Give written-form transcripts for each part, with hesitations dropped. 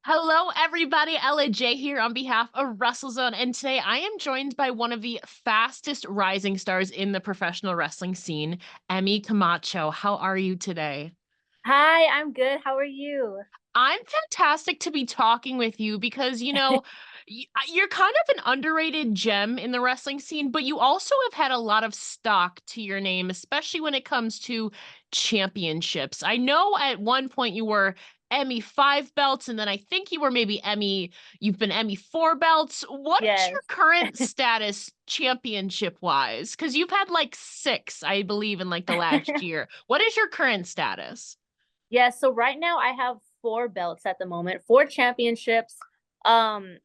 Hello, everybody. Ella J here on behalf of WrestleZone, and today I am joined by one of the fastest rising stars in the professional wrestling scene, Emmy Camacho. How are you today? Hi, I'm good. How are you? I'm fantastic to be talking with you because, you're kind of an underrated gem in the wrestling scene, but you also have had a lot of stock to your name, especially when it comes to championships. I know at one point you were Emmy five belts, and then I think you were maybe you've been Emmy four belts. What is Yes. your current status championship wise? Because you've had like six, I believe, in like the last year. What is your current status? Yeah, so right now I have four belts at the moment, four championships. Um,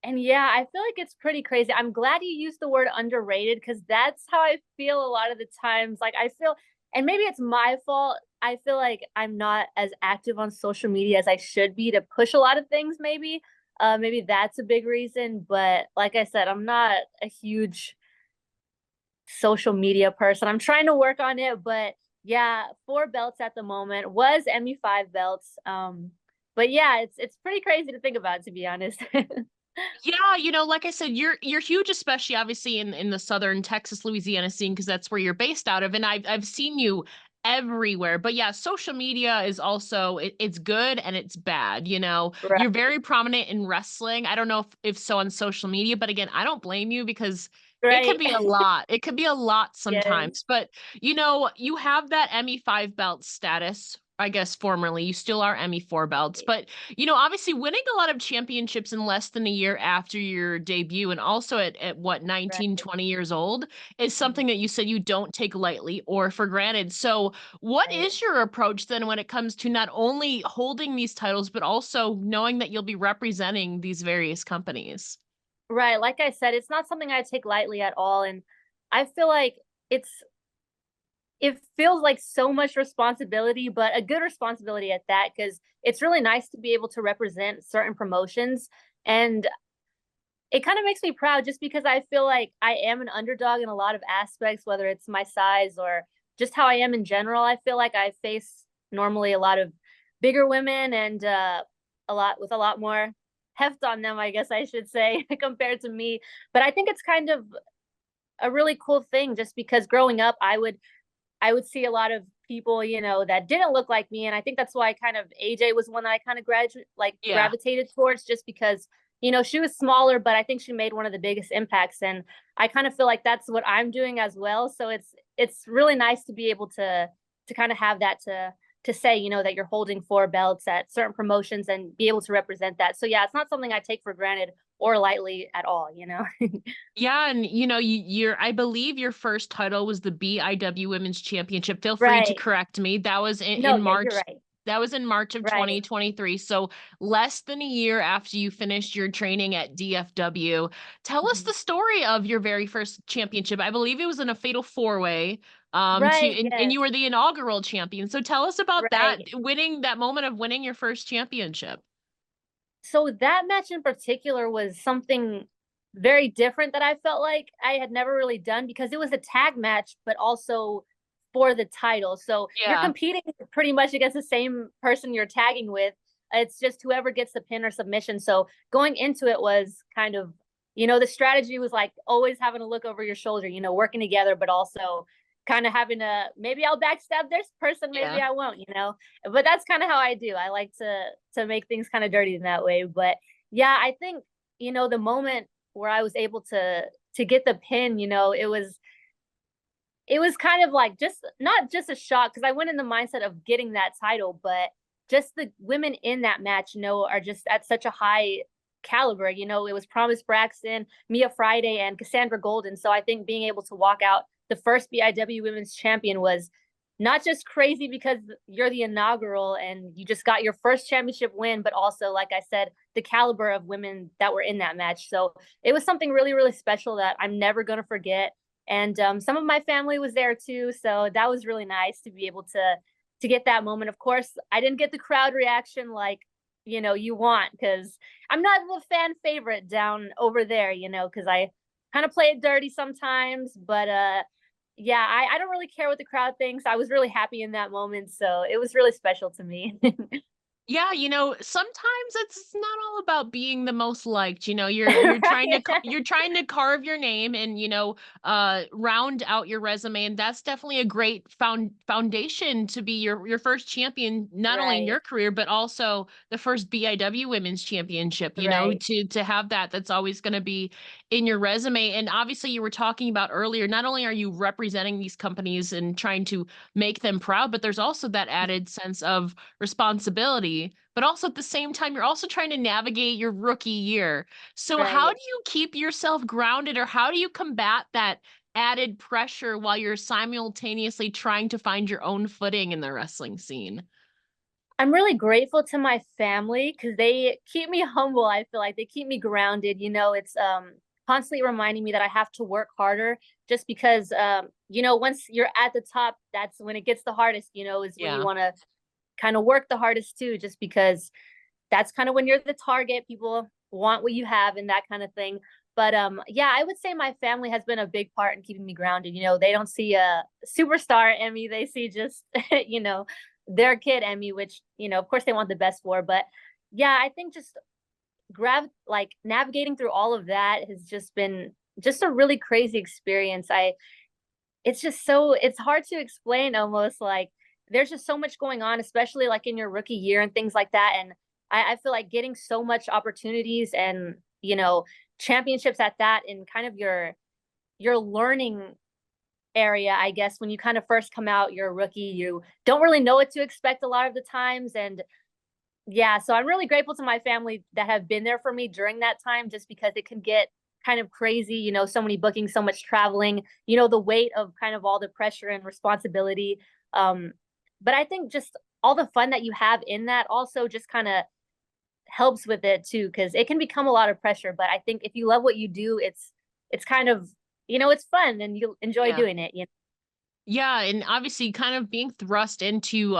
and yeah, I feel like it's pretty crazy. I'm glad you used the word underrated because that's how I feel a lot of the times. Like I feel, and maybe it's my fault. I feel like I'm not as active on social media as I should be to push a lot of things, maybe. Maybe that's a big reason. But like I said, I'm not a huge social media person. I'm trying to work on it, but yeah, four belts at the moment. Was Emmy five belts. But yeah, it's pretty crazy to think about, to be honest. Yeah, like I said, you're huge, especially obviously in the southern Texas, Louisiana scene, because that's where you're based out of. And I've seen you everywhere. But yeah, social media is also it's good and it's bad. You're Right, very prominent in wrestling. I don't know if so on social media, but again, I don't blame you because it can right. be a lot. It could be a lot Yes, sometimes. But you have that Emmy five belt status. I guess formerly, you still are Emmy four belts, but obviously winning a lot of championships in less than a year after your debut and also at what, right. 19, 20 years old is Mhm. something that you said you don't take lightly or for granted. So, what Right. is your approach then when it comes to not only holding these titles, but also knowing that you'll be representing these various companies? Right. Like I said, it's not something I take lightly at all. And I feel like it's it feels like so much responsibility, but a good responsibility at that, because it's really nice to be able to represent certain promotions. And it kind of makes me proud just because I feel like I am an underdog in a lot of aspects, whether it's my size or just how I am in general. I feel like I face normally a lot of bigger women and a lot more heft on them, I guess I should say, compared to me. But I think it's kind of a really cool thing just because growing up, I would see a lot of people, that didn't look like me, and I think that's why kind of AJ was one that I kind of Yeah. gravitated towards, just because she was smaller, but I think she made one of the biggest impacts, and I kind of feel like that's what I'm doing as well. So it's really nice to be able to kind of have that to say, that you're holding four belts at certain promotions and be able to represent that. So yeah, it's not something I take for granted or lightly at all. Yeah, and I believe your first title was the BIW Women's Championship. Feel free to Right. correct me. That was No, in yeah, you're March. right. That was in March of Right. 2023. So less than a year after you finished your training at DFW. Tell us Mhm. the story of your very first championship. I believe it was in a fatal four-way. Right, And yes. you were the inaugural champion. So tell us about that, Right. winning that moment of winning your first championship. So that match in particular was something very different that I felt like I had never really done because it was a tag match, but also for the title. So you're Yeah. competing pretty much against the same person you're tagging with. It's just whoever gets the pin or submission. So going into it was kind of, the strategy was like always having to look over your shoulder, working together, but also kind of having to, maybe I'll backstab this person, maybe Yeah. I won't. But that's kind of how I do. I like to make things kind of dirty in that way. But yeah, I think the moment where I was able to get the pin, it was kind of like just not just a shock because I went in the mindset of getting that title, but just the women in that match, are just at such a high caliber. It was Promise Braxton, Mia Friday, and Cassandra Golden. So I think being able to walk out the first BIW Women's Champion was not just crazy because you're the inaugural and you just got your first championship win, but also, like I said, the caliber of women that were in that match. So it was something really, really special that I'm never going to forget. And some of my family was there too, so that was really nice to be able to get that moment. Of course, I didn't get the crowd reaction like you want because I'm not the fan favorite down over there, because I kind of play it dirty sometimes. But yeah, I don't really care what the crowd thinks. I was really happy in that moment, so it was really special to me. Yeah, sometimes it's not all about being the most liked. You're trying to you're trying to carve your name and round out your resume, and that's definitely a great foundation to be your first champion, not only in Right, your career but also the first BIW Women's Championship. right, To have that's always going to be in your resume. And obviously, you were talking about earlier. Not only are you representing these companies and trying to make them proud, but there's also that added sense of responsibility, but also at the same time, you're also trying to navigate your rookie year. So, how right. do you keep yourself grounded, or how do you combat that added pressure while you're simultaneously trying to find your own footing in the wrestling scene? I'm really grateful to my family because they keep me humble. I feel like they keep me grounded. It's constantly reminding me that I have to work harder just because once you're at the top, that's when it gets the hardest, is when you Yeah. want to kind of work the hardest too, just because that's kind of when you're the target, people want what you have and that kind of thing. But yeah, I would say my family has been a big part in keeping me grounded. They don't see a superstar Emmy, they see just their kid Emmy, which of course they want the best for. But yeah, I think just navigating through all of that has just been just a really crazy experience. It's just it's hard to explain almost, like, there's just so much going on, especially, like, in your rookie year and things like that, and I feel like getting so much opportunities and, championships at that in kind of your learning area, I guess, when you kinda first come out, you're a rookie, you don't really know what to expect a lot of the times, and yeah, so I'm really grateful to my family that have been there for me during that time just because it can get kind of crazy, so many bookings, so much traveling, the weight of kind of all the pressure and responsibility. Um, but I think just all the fun that you have in that also just kind of helps with it too, because it can become a lot of pressure. But I think if you love what you do, it's kind of it's fun and you enjoy Yeah. doing it. Yeah, and obviously kind of being thrust into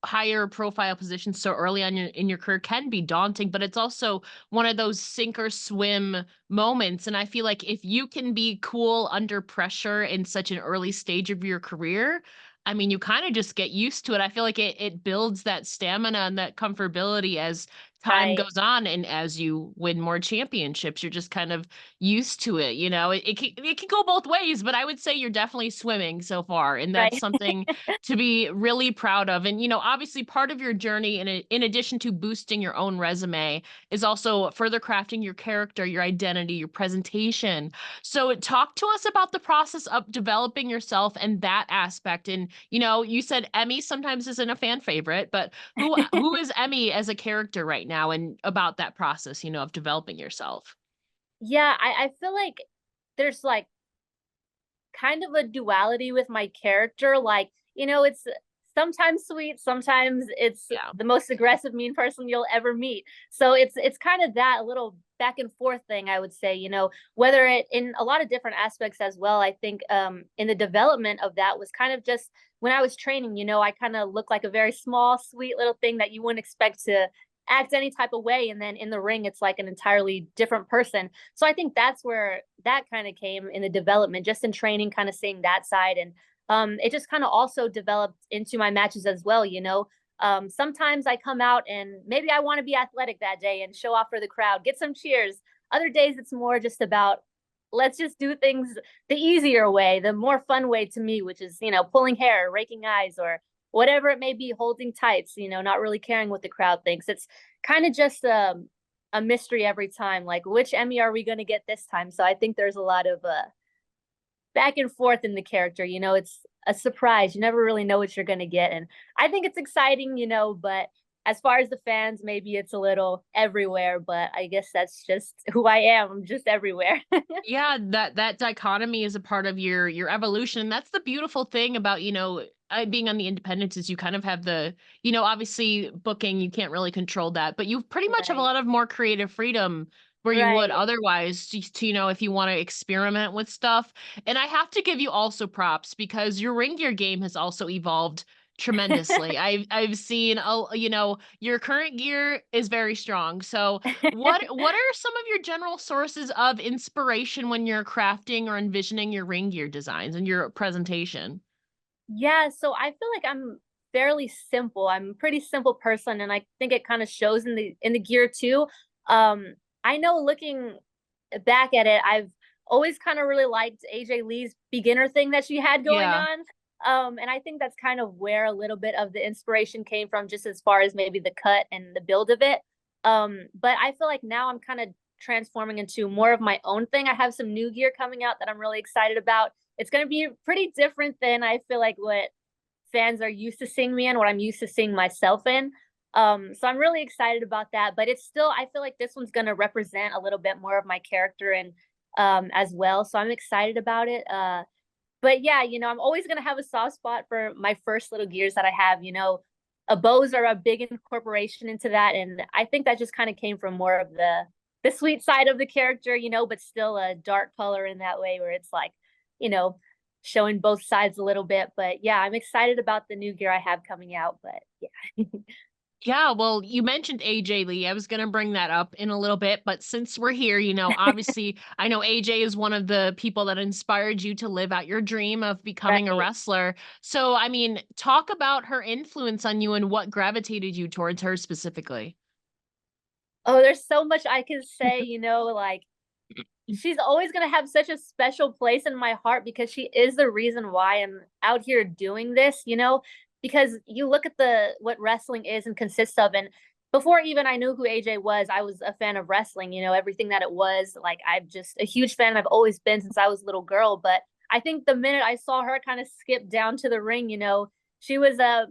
higher profile positions so early on in your career can be daunting, but it's also one of those sink or swim moments. And I feel like if you can be cool under pressure in such an early stage of your career, I mean, you kind of just get used to it. I feel like it builds that stamina and that comfortability as time Right, goes on, and as you win more championships, you're just kind of used to it. It can go both ways, but I would say you're definitely swimming so far, and that's right. something to be really proud of. And obviously, part of your journey, in addition to boosting your own resume, is also further crafting your character, your identity, your presentation. So, talk to us about the process of developing yourself and that aspect. And you said Emmy sometimes isn't a fan favorite, but who is Emmy as a character right now, and about that process, of developing yourself? Yeah, I feel like there's like kind of a duality with my character. Like, it's sometimes sweet, sometimes it's Yeah. the most aggressive, mean person you'll ever meet. So it's kind of that little back and forth thing, I would say, whether it in a lot of different aspects as well. I think in the development of that was kind of just when I was training, I kind of looked like a very small, sweet little thing that you wouldn't expect to act any type of way. And then in the ring, it's like an entirely different person. So I think that's where that kind of came in the development, just in training, kind of seeing that side. And it just kind of also developed into my matches as well. Sometimes I come out and maybe I want to be athletic that day and show off for the crowd, get some cheers. Other days it's more just about let's just do things the easier way, the more fun way to me, which is, pulling hair, raking eyes, or whatever it may be, holding tights, not really caring what the crowd thinks. It's kind of just a mystery every time. Like, which Emmy are we going to get this time? So I think there's a lot of back and forth in the character. It's a surprise. You never really know what you're going to get. And I think it's exciting, but as far as the fans, maybe it's a little everywhere, but I guess that's just who I am. I'm just everywhere. Yeah, that dichotomy is a part of your evolution. And that's the beautiful thing about, being on the independents, is you kind of have the, obviously booking, you can't really control that, but you pretty much have a Right. lot of more creative freedom where you would Right. otherwise, if you want to experiment with stuff. And I have to give you also props, because your ring gear game has also evolved tremendously. I've seen, your current gear is very strong. So what are some of your general sources of inspiration when you're crafting or envisioning your ring gear designs and your presentation? Yeah, so I feel like I'm fairly simple. I'm a pretty simple person, and I think it kind of shows in the gear too. Um, I know looking back at it, I've always kind of really liked AJ Lee's beginner thing that she had going Yeah. on. And I think that's kind of where a little bit of the inspiration came from, just as far as maybe the cut and the build of it. But I feel like now I'm kind of transforming into more of my own thing. I have some new gear coming out that I'm really excited about. It's going to be pretty different than I feel like what fans are used to seeing me in, what I'm used to seeing myself in. So I'm really excited about that. But it's still, I feel like this one's going to represent a little bit more of my character and as well. So I'm excited about it. But yeah, I'm always going to have a soft spot for my first little gears that I have. Bows are a big incorporation into that. And I think that just kind of came from more of the sweet side of the character, but still a dark color in that way where it's like, you know, showing both sides a little bit. But yeah, I'm excited about the new gear I have coming out. But yeah. Yeah, well, you mentioned AJ Lee. I was going to bring that up in a little bit, but since we're here, obviously, I know AJ is one of the people that inspired you to live out your dream of becoming a Right. wrestler. So, I mean, talk about her influence on you and what gravitated you towards her specifically. Oh, there's so much I can say, like she's always going to have such a special place in my heart because she is the reason why I'm out here doing this, because you look at the what wrestling is and consists of, and before even I knew who AJ was, I was a fan of wrestling, everything that it was. Like I'm just a huge fan. I've always been since I was a little girl, but I think the minute I saw her kind of skip down to the ring, she was a,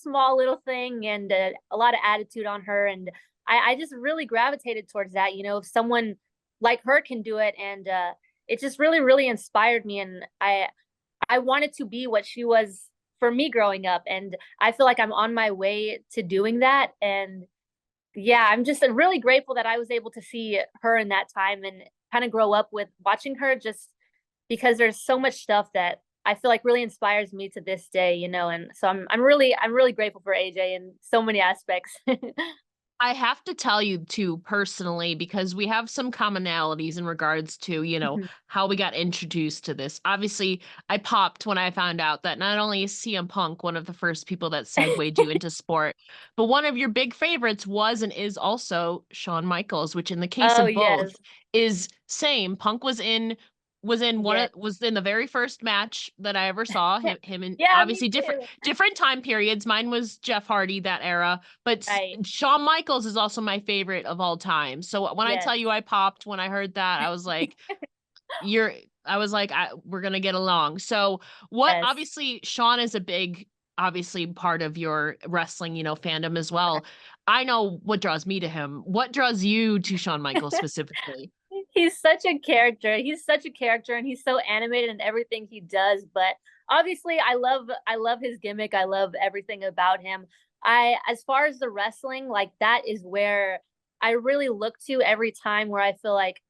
small little thing and a lot of attitude on her, and I just really gravitated towards that, if someone like her can do it, and it just really really inspired me, and I wanted to be what she was for me growing up, and I feel like I'm on my way to doing that. And yeah, I'm just really grateful that I was able to see her in that time and kind of grow up with watching her, just because there's so much stuff that I feel like really inspires me to this day, and so I'm really grateful for AJ in so many aspects. I have to tell you too, personally, because we have some commonalities in regards to, how we got introduced to this. Obviously, I popped when I found out that not only is CM Punk one of the first people that segued you into sport, but one of your big favorites was and is also Shawn Michaels, which in the case Oh of both yes. is same. Punk Yes. was in the very first match that I ever saw him in, Yeah, me obviously too. different time periods. Mine was Jeff Hardy, that era, but Right. Shawn Michaels is also my favorite of all time. So when I Yes. tell you I popped when I heard that, I was like, you're we're gonna get along. So what Yes. obviously Shawn is a big obviously part of your wrestling, fandom as well. I know what draws me to him. What draws you to Shawn Michaels specifically? He's such a character. He's such a character, and he's so animated in everything he does. But obviously, I love his gimmick. I love everything about him. As far as the wrestling, like that is where I really look to every time where I feel like,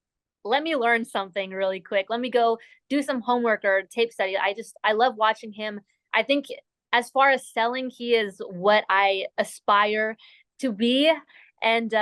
let me learn something really quick. Let me go do some homework or tape study. I love watching him. I think as far as selling, he is what I aspire to be. And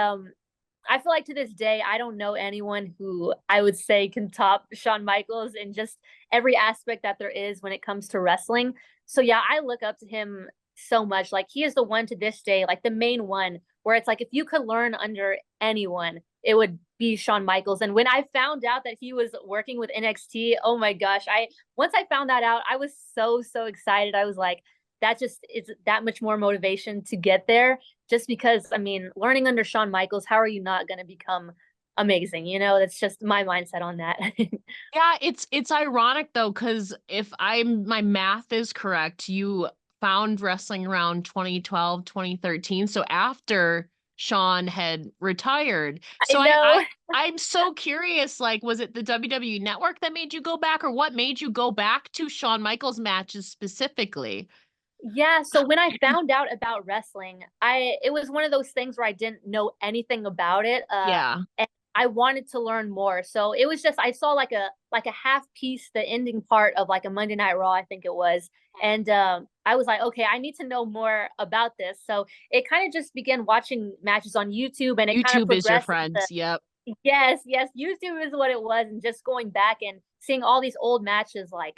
I feel like to this day, I don't know anyone who I would say can top Shawn Michaels in just every aspect that there is when it comes to wrestling. So yeah, I look up to him so much. Like he is the one to this day, like the main one, where it's like if you could learn under anyone, it would be Shawn Michaels. And when I found out that he was working with NXT, oh my gosh, I once I found that out, I was so excited. I was like, that just is that much more motivation to get there, just because I mean, learning under Shawn Michaels, how are you not going to become amazing? That's just my mindset on that. Yeah, it's ironic though, because if my math is correct, you found wrestling around 2012, 2013. So after Sean had retired. I So know. I'm so curious, like, was it the WWE network that made you go back, or what made you go back to Shawn Michaels matches specifically? Yeah, so when I found out about wrestling, I it was one of those things where I didn't know anything about it, Yeah. and I wanted to learn more. So it was just I saw like a half piece, the ending part of like a Monday Night Raw, I think it was, and I was like, okay, I need to know more about this. So it kind of just began watching matches on YouTube, and it kind of YouTube is your progressed into friends. Yep. yes, yes, YouTube is what it was, and just going back and seeing all these old matches, like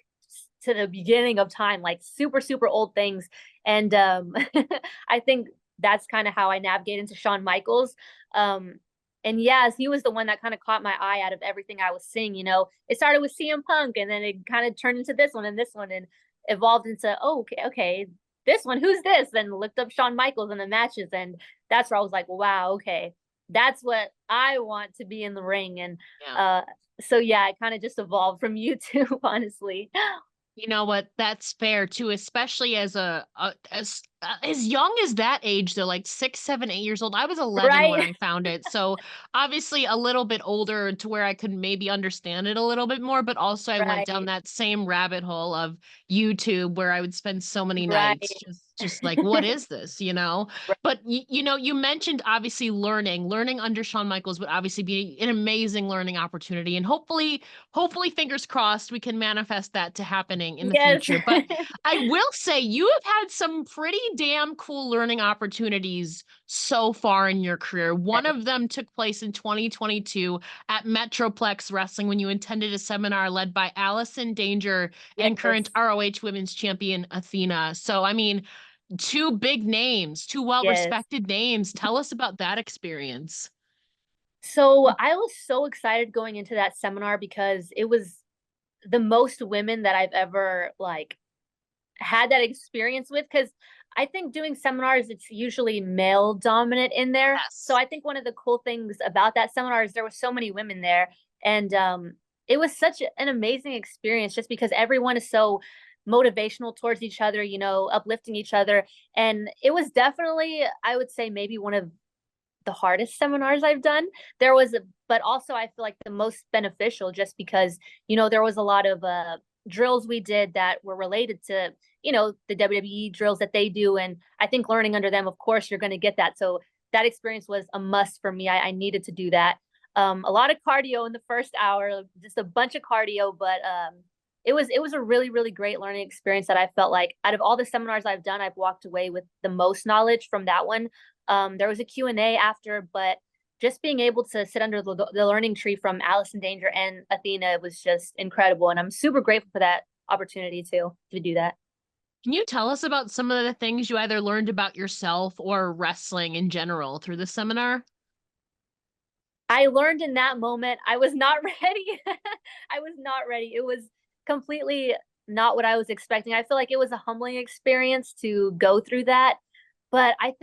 to the beginning of time, like super, super old things. And I think that's kind of how I navigate into Shawn Michaels. Um, and yes, he was the one that kind of caught my eye out of everything I was seeing. You know, it started with CM Punk, and then it kind of turned into this one, and evolved into, oh, okay, this one, who's this? Then looked up Shawn Michaels in the matches, and that's where I was like, wow, okay, that's what I want to be in the ring. And Yeah. uh, so yeah, it kind of just evolved from YouTube, honestly. You know what? That's fair too, especially as young as that age, though, like 6, 7, 8 years old. I was 11 when Right, I found it, so obviously a little bit older to where I could maybe understand it a little bit more. But also, I went down right, that same rabbit hole of YouTube where I would spend so many nights right, just like, what is this? You know. But you know, you mentioned obviously learning under Shawn Michaels would obviously be an amazing learning opportunity, and hopefully fingers crossed we can manifest that to happening in the yes, future. But I will say you have had some pretty damn cool learning opportunities so far in your career. One yes, of them took place in 2022 at Metroplex Wrestling when you attended a seminar led by Allison Danger and current yes, ROH Women's Champion Athena. So, I mean, two big names, two well yes. respected names. Tell us about that experience. So I was so excited going into that seminar because it was the most women that I've ever like had that experience with. Because I think doing seminars, it's usually male dominant in there. So Yes. I think one of the cool things about that seminar is there were so many women there. And it was such an amazing experience just because everyone is so motivational towards each other, you know, uplifting each other. And it was definitely, I would say, maybe one of the hardest seminars I've done. There was, but also I feel like the most beneficial just because, you know, there was a lot of drills we did that were related to, you know, the WWE drills that they do. And I think learning under them, of course, you're going to get that. So that experience was a must for me. I needed to do that. A lot of cardio in the first hour, just a bunch of cardio, but it was a really great learning experience that I felt like out of all the seminars I've done, I've walked away with the most knowledge from that one. There was a Q&A after, but just being able to sit under the learning tree from Allison Danger and Athena was just incredible. And I'm super grateful for that opportunity to do that. Can you tell us about some of the things you either learned about yourself or wrestling in general through the seminar? I learned in that moment I was not ready. I was not ready. It was completely not what I was expecting. I feel like it was a humbling experience to go through that. But I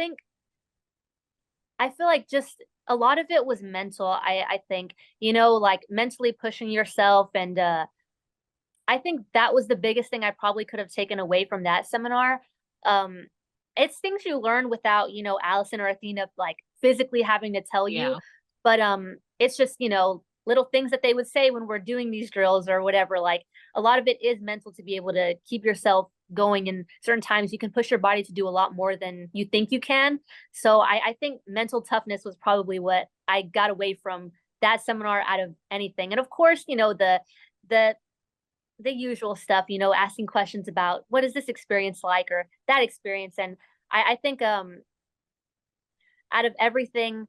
feel like just a lot of it was mental. I think, you know, like mentally pushing yourself. And I think that was the biggest thing I probably could have taken away from that seminar. Um, it's things you learn without, you know, Allison or Athena like physically having to tell you, Yeah. but it's just, you know, little things that they would say when we're doing these drills or whatever. Like a lot of it is mental to be able to keep yourself going. And certain times you can push your body to do a lot more than you think you can. So I think mental toughness was probably what I got away from that seminar out of anything. And of course, you know, the the usual stuff, you know, asking questions about what is this experience like or that experience. And I think out of everything,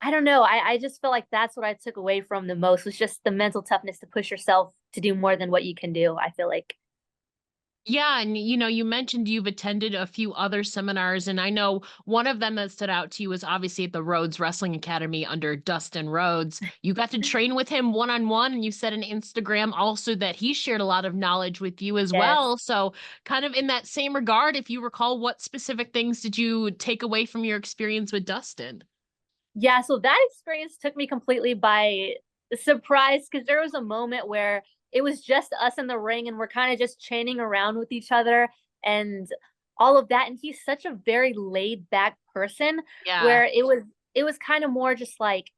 I don't know. I just feel like that's what I took away from the most was just the mental toughness to push yourself to do more than what you can do. I feel like. Yeah, and you know, you mentioned you've attended a few other seminars, and I know one of them that stood out to you was obviously at the Rhodes Wrestling Academy under Dustin Rhodes. You got to train with him one on one, and you said on Instagram also that he shared a lot of knowledge with you as Yes. well. So, kind of in that same regard, if you recall, what specific things did you take away from your experience with Dustin? Yeah, so that experience took me completely by surprise because there was a moment where it was just us in the ring and we're kind of just chaining around with each other and all of that. And he's such a very laid back person Yeah. where it was kind of more just like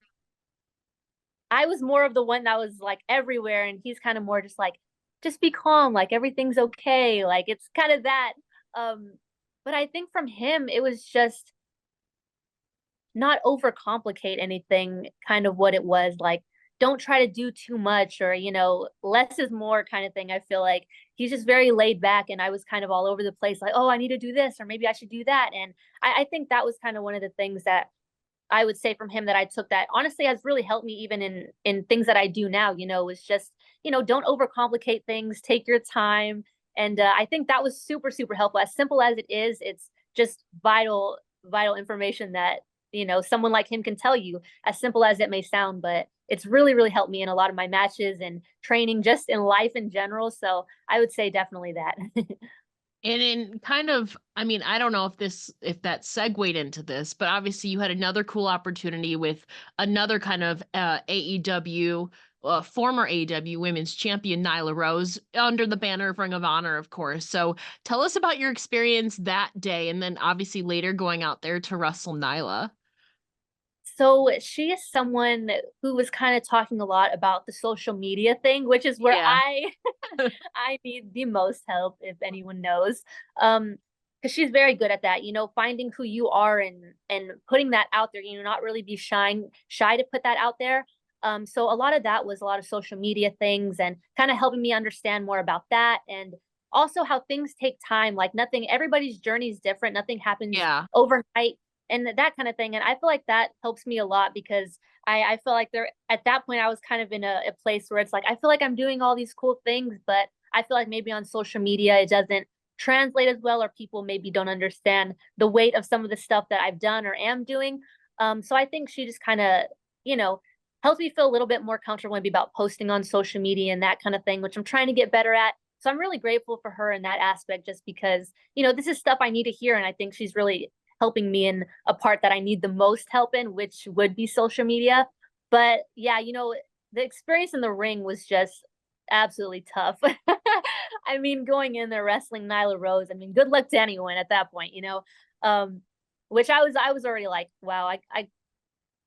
I was more of the one that was like everywhere and he's kind of more just like just be calm, like everything's okay. Like it's kind of that. Um but I think from him it was just not overcomplicate anything, kind of what it was, like, don't try to do too much or, you know, less is more kind of thing. I feel like he's just very laid back and I was kind of all over the place, like, oh, I need to do this or maybe I should do that. And I think that was kind of one of the things that I would say from him that I took that honestly has really helped me even in things that I do now, you know, is just, you know, don't overcomplicate things, take your time And I think that was super, super helpful. As simple as it is, it's just vital information that, someone like him can tell you, as simple as it may sound, but it's really, really helped me in a lot of my matches and training, just in life in general. So I would say definitely that. And in kind of, I mean, I don't know if that segued into this, but obviously you had another cool opportunity with another kind of AEW, former AEW Women's Champion Nyla Rose under the banner of Ring of Honor, of course. So tell us about your experience that day, and then obviously later going out there to wrestle Nyla. So she is someone who was kind of talking a lot about the social media thing, which is where Yeah, I I need the most help, if anyone knows. Because she's very good at that, finding who you are and putting that out there, not really be shy to put that out there. So a lot of that was a lot of social media things and kind of helping me understand more about that, and also how things take time. Like, nothing, everybody's journey is different. Nothing happens yeah. overnight and that kind of thing. And I feel like that helps me a lot because I feel like there at that point I was kind of in a place where it's like I feel like I'm doing all these cool things, but I feel like maybe on social media it doesn't translate as well, or people maybe don't understand the weight of some of the stuff that I've done or am doing. So I think she just kind of, you know, helps me feel a little bit more comfortable maybe about posting on social media and that kind of thing, which I'm trying to get better at. So I'm really grateful for her in that aspect, just because, this is stuff I need to hear. And I think she's really helping me in a part that I need the most help in, which would be social media. But yeah, the experience in the ring was just absolutely tough. I mean, going in there wrestling Nyla Rose, I mean, good luck to anyone at that point. Um, which I was already like, wow, I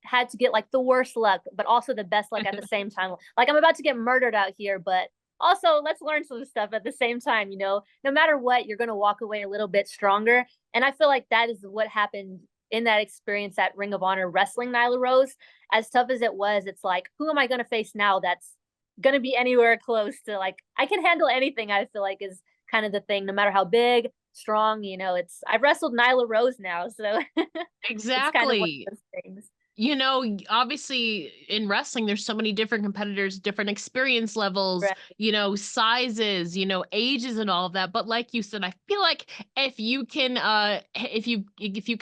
had to get like the worst luck, but also the best luck at the same time. Like, I'm about to get murdered out here, but also let's learn some stuff at the same time. No matter what, you're going to walk away a little bit stronger. And I feel like that is what happened in that experience at Ring of Honor wrestling Nyla Rose. As tough as it was, it's like, who am I going to face now that's going to be anywhere close to, like, I can handle anything, I feel like, is kind of the thing, no matter how big, strong, I've wrestled Nyla Rose now. So it's kind of one Exactly. of those things. Obviously in wrestling, there's so many different competitors, different experience levels, Right. sizes, ages and all of that. But like you said, I feel like if you can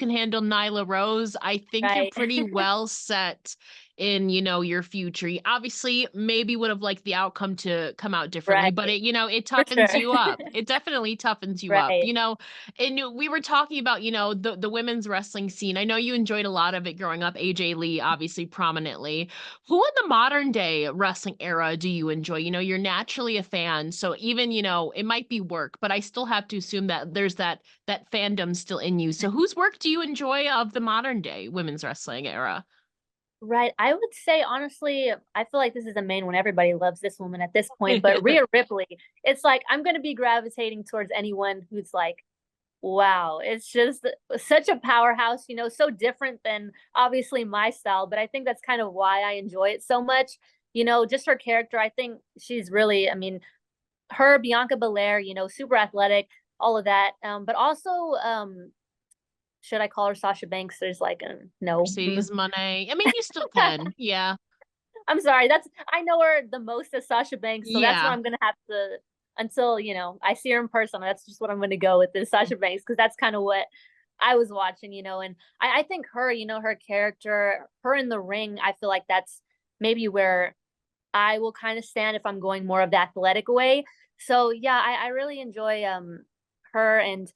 handle Nyla Rose, I think you're Right. pretty well set in, your future. You obviously maybe would have liked the outcome to come out differently, Right. but it For toughens sure. you up. It definitely toughens you up. Right. And we were talking about, the women's wrestling scene. I know you enjoyed a lot of it growing up, AJ Lee, obviously prominently. Who in the modern day wrestling era do you enjoy? You're naturally a fan, so even, it might be work, but I still have to assume that there's that fandom still in you. So whose work do you enjoy of the modern day women's wrestling era? Right. I would say, honestly, I feel like this is the main one. Everybody loves this woman at this point, but Rhea Ripley, it's like I'm going to be gravitating towards anyone who's like, wow, it's just such a powerhouse, so different than obviously my style, but I think that's kind of why I enjoy it so much. Just her character, I think she's really, I mean, her, Bianca Belair, super athletic, all of that. But also, should I call her Sasha Banks? There's like a no. Mercedes Moné. I mean, you still can. Yeah. I'm sorry. I know her the most as Sasha Banks, so that's what Yeah. I'm gonna have to, until I see her in person. That's just what I'm gonna go with, is Sasha Banks, because that's kind of what I was watching. And I think her, her character, her in the ring, I feel like that's maybe where I will kind of stand if I'm going more of the athletic way. So yeah, I really enjoy her, and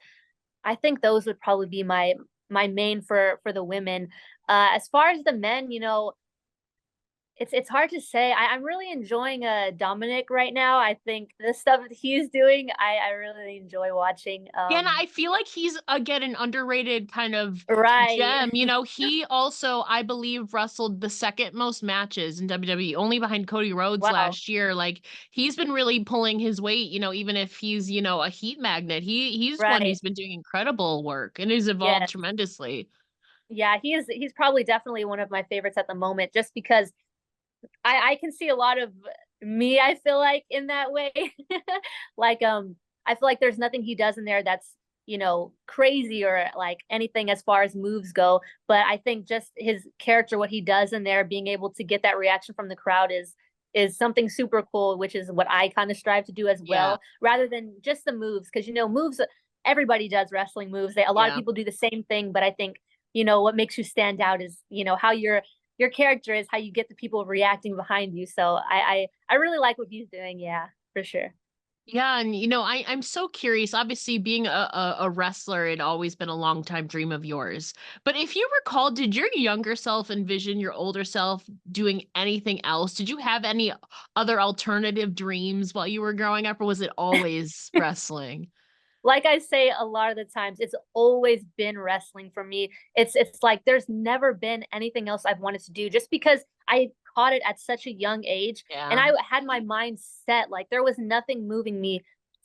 I think those would probably be my main for the women. As far as the men, it's hard to say. I'm really enjoying Dominic right now. I think the stuff that he's doing, I really enjoy watching. Yeah, and I feel like he's again an underrated kind of Right. gem. He also, I believe, wrestled the second most matches in WWE, only behind Cody Rhodes Wow. last year. Like, he's been really pulling his weight, even if he's, a heat magnet. He's one Right. who's been doing incredible work and has evolved Yes. tremendously. Yeah, he's probably definitely one of my favorites at the moment, just because I can see a lot of me, I feel like, in that way. Like, I feel like there's nothing he does in there that's, crazy or like anything as far as moves go. But I think just his character, what he does in there, being able to get that reaction from the crowd is is something super cool, which is what I kind of strive to do as Yeah. well, rather than just the moves. Because moves, everybody does wrestling moves. A lot of Yeah. people do the same thing, but I think what makes you stand out is how your character is, how you get the people reacting behind you. So I really like what he's doing. Yeah, for sure. Yeah, and I'm so curious. Obviously, being a wrestler had always been a long time dream of yours. But if you recall, did your younger self envision your older self doing anything else? Did you have any other alternative dreams while you were growing up, or was it always wrestling? Like I say a lot of the times, it's always been wrestling for me. It's like there's never been anything else I've wanted to do just because I caught it at such a young age and Yeah. I had my mind set. Like there was nothing moving me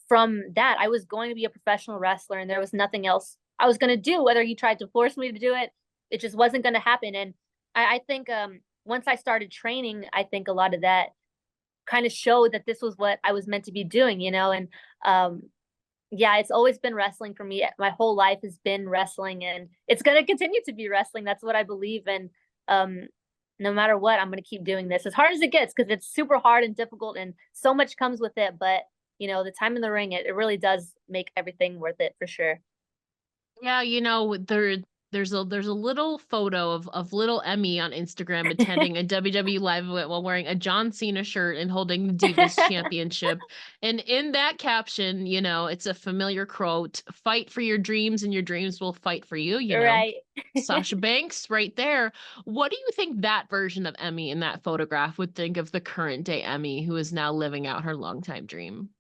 from that. I was going to be a professional wrestler and there was nothing else I was going to do. Whether you tried to force me to do it, it just wasn't going to happen. And I think once I started training, I think a lot of that kind of showed that this was what I was meant to be doing. And um, yeah, it's always been wrestling for me. My whole life has been wrestling and it's going to continue to be wrestling. That's what I believe in. Um, no matter what, I'm going to keep doing this as hard as it gets because it's super hard and difficult and so much comes with it. But, the time in the ring, it really does make everything worth it for sure. Yeah, there's a little photo of little Emmy on Instagram attending a WWE live event while wearing a John Cena shirt and holding the Divas Championship. And in that caption, it's a familiar quote, fight for your dreams and your dreams will fight for you. Right. Sasha Banks right there. What do you think that version of Emmy in that photograph would think of the current day Emmy who is now living out her longtime dream?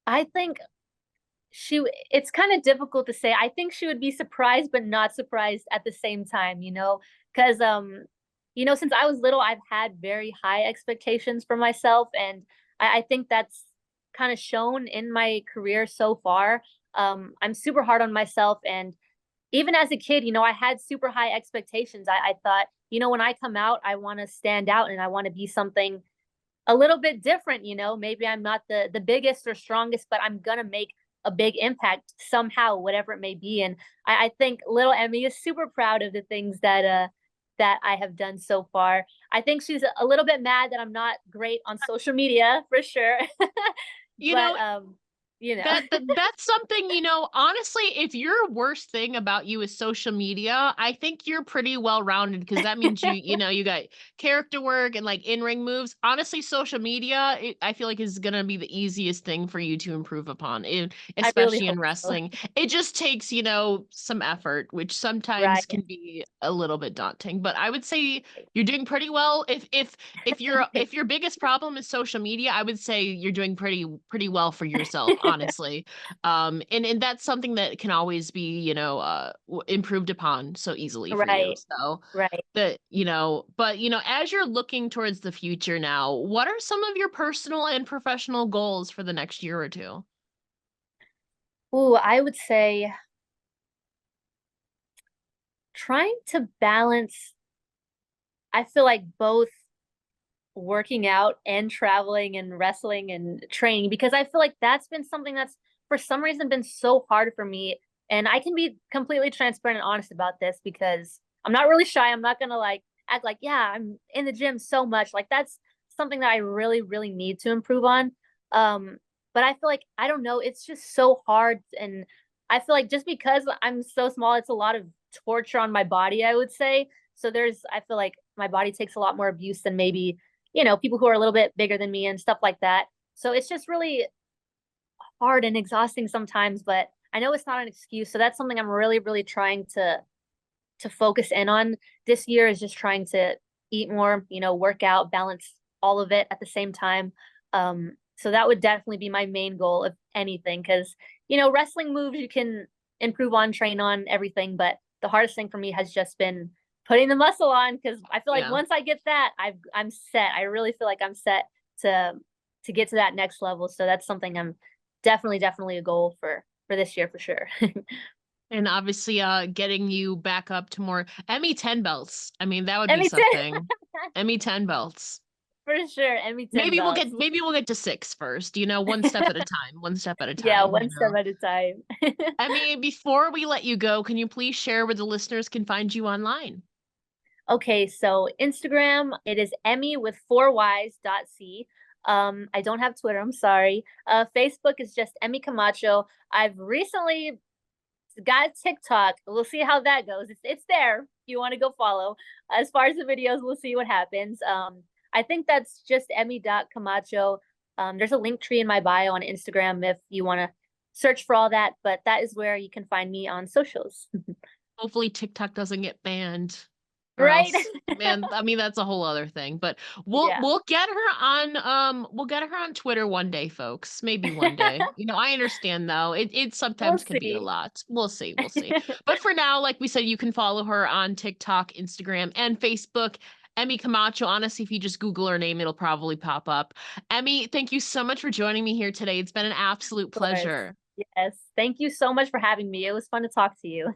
I think it's kind of difficult to say. I think she would be surprised but not surprised at the same time, because since I was little, I've had very high expectations for myself, and I think that's kind of shown in my career so far. I'm super hard on myself, and even as a kid, I had super high expectations. I thought, when I come out, I want to stand out and I want to be something a little bit different. Maybe I'm not the biggest or strongest, but I'm gonna make a big impact somehow, whatever it may be. And I think little Emmy is super proud of the things that I have done so far. I think she's a little bit mad that I'm not great on social media for sure. You But know, you know that's something, honestly, if your worst thing about you is social media, I think you're pretty well rounded because that means you got character work and like in-ring moves. Honestly, social media, I feel like is gonna be the easiest thing for you to improve upon, I really especially in hope so. wrestling. It just takes, some effort, which sometimes Right. can be a little bit daunting. But I would say you're doing pretty well. If your biggest problem is social media, I would say you're doing pretty well for yourself, honestly. And that's something that can always be, improved upon so easily for you. Right. So Right. but as you're looking towards the future now, what are some of your personal and professional goals for the next year or two? Ooh, I would say trying to balance, I feel like both working out and traveling and wrestling and training because I feel like that's been something that's for some reason been so hard for me. And I can be completely transparent and honest about this because I'm not really shy. I'm not gonna like act like, yeah, I'm in the gym so much. Like that's something that I really, really need to improve on. But I feel like I don't know, it's just so hard. And I feel like just because I'm so small, it's a lot of torture on my body, I would say. So I feel like my body takes a lot more abuse than maybe people who are a little bit bigger than me and stuff like that. So it's just really hard and exhausting sometimes, but I know it's not an excuse. So that's something I'm really, really trying to focus in on this year is just trying to eat more, work out, balance all of it at the same time. So that would definitely be my main goal of anything because, wrestling moves you can improve on, train on everything, but the hardest thing for me has just been putting the muscle on because I feel like Yeah. once I get that, I'm set. I really feel like I'm set to to get to that next level. So that's something I'm definitely a goal for this year for sure. And obviously, getting you back up to more Emmy 10 belts. I mean, that would be Emmy 10 something. Emmy 10 belts. for sure. Emmy 10 Maybe we'll get belts. maybe we'll get to 6 first, one step at a time, one step at a Yeah, time, one step at a time. I mean, before we let you go, can you please share where the listeners can find you online? Okay, so Instagram, it is Emmy with 4 Ys.c. I don't have Twitter, I'm sorry. Facebook is just Emmy Camacho. I've recently got TikTok. We'll see how that goes. It's there if you want to go follow. As far as the videos, we'll see what happens. I think that's just Emmy.Camacho. There's a link tree in my bio on Instagram if you want to search for all that, but that is where you can find me on socials. Hopefully TikTok doesn't get banned. Or Right? else, man, I mean that's a whole other thing. But we'll Yeah. we'll get her on we'll get her on Twitter one day, folks. Maybe one day. You know, I understand though. It We'll sometimes can be a see. lot. We'll see, we'll see. But for now, like we said, you can follow her on TikTok, Instagram, and Facebook. Emmy Camacho. Honestly, if you just Google her name, it'll probably pop up. Emmy, thank you so much for joining me here today. It's been an absolute Of course. pleasure. Yes. Thank you so much for having me. It was fun to talk to you.